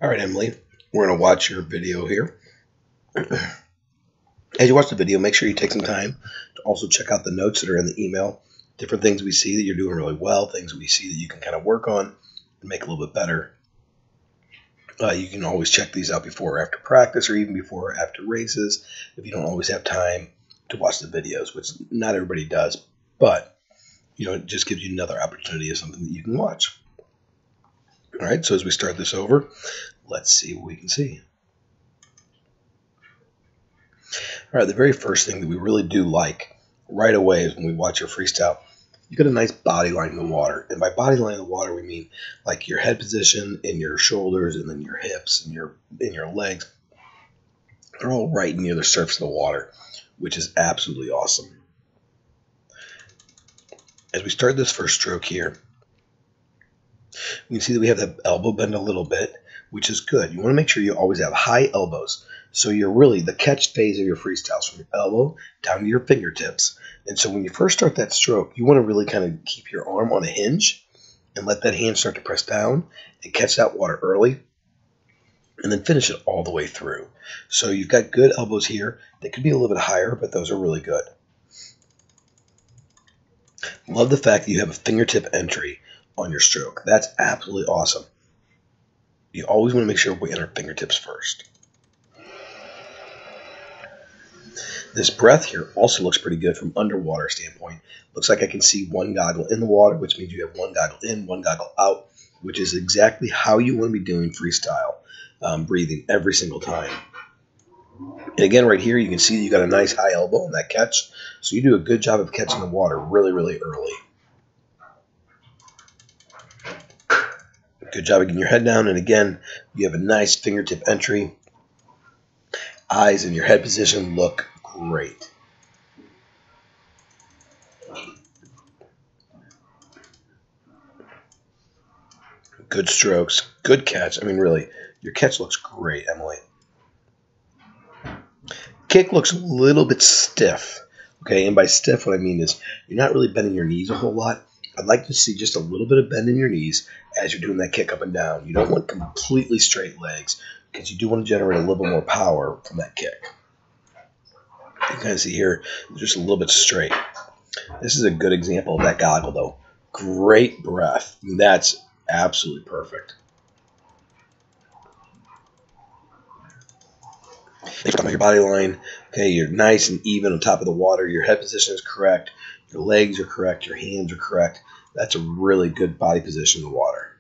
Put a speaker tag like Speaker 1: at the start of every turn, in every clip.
Speaker 1: All right, Emily, we're going to watch your video here. As you watch the video, make sure you take some time to also check out the notes that are in the email. Different things we see that you're doing really well, things we see that you can kind of work on and make a little bit better. You can always check these out before or after practice, or even before or after races if you don't always have time to watch the videos, which not everybody does. But, it just gives you another opportunity of something that you can watch. All right, so as we start this over, let's see what we can see. All right, the very first thing that we really do like right away is when we watch your freestyle, you get a nice body line in the water. And by body line in the water, we mean like your head position and your shoulders and then your hips and your legs. They're all right near the surface of the water, which is absolutely awesome. As we start this first stroke here, we can see that we have the elbow bend a little bit, which is good. You want to make sure you always have high elbows. So you're really the catch phase of your freestyles from your elbow down to your fingertips. And so when you first start that stroke, you want to really kind of keep your arm on a hinge and let that hand start to press down and catch that water early and then finish it all the way through. So you've got good elbows here. They could be a little bit higher, but those are really good. Love the fact that you have a fingertip entry on your stroke. That's absolutely awesome. You always want to make sure we enter fingertips first. This breath here also looks pretty good from underwater standpoint. Looks like I can see one goggle in the water, which means you have one goggle in, one goggle out, which is exactly how you want to be doing freestyle breathing every single time. And again, right here, you can see that you got a nice high elbow in that catch. So you do a good job of catching the water really, really early. Good job of getting your head down. And again, you have a nice fingertip entry. Eyes and your head position look great. Good strokes, good catch. I mean, really, your catch looks great, Emily. Kick looks a little bit stiff. Okay, and by stiff, what I mean is you're not really bending your knees a whole lot. I'd like to see just a little bit of bend in your knees as you're doing that kick up and down. You don't want completely straight legs because you do want to generate a little bit more power from that kick. You can kind of see here, just a little bit straight. This is a good example of that goggle, though. Great breath. I mean, that's absolutely perfect. Thanks for talking about your body line. Okay, you're nice and even on top of the water. Your head position is correct. Your legs are correct. Your hands are correct. That's a really good body position in the water.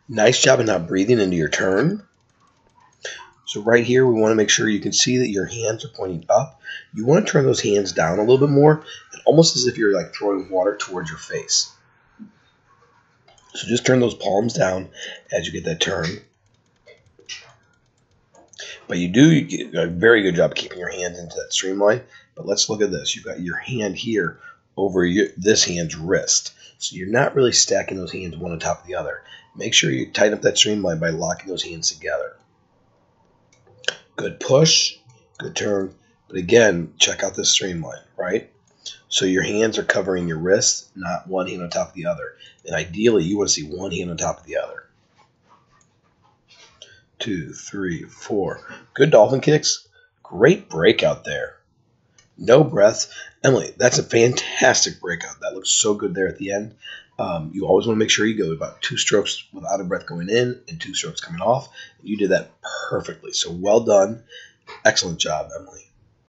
Speaker 1: Nice job of not breathing into your turn. So right here, we want to make sure you can see that your hands are pointing up. You want to turn those hands down a little bit more, almost as if you're like throwing water towards your face. So just turn those palms down as you get that turn. But you do a very good job keeping your hands into that streamline. But let's look at this. You've got your hand here over this hand's wrist. So you're not really stacking those hands one on top of the other. Make sure you tighten up that streamline by locking those hands together. Good push, good turn. But again, check out this streamline, right? So your hands are covering your wrists, not one hand on top of the other. And ideally, you want to see one hand on top of the other. 2, 3, 4. Good dolphin kicks. Great breakout there. No breath. Emily, that's a fantastic breakout. That looks so good there at the end. You always want to make sure you go about 2 strokes without a breath going in and 2 strokes coming off. You did that perfectly. So well done. Excellent job, Emily.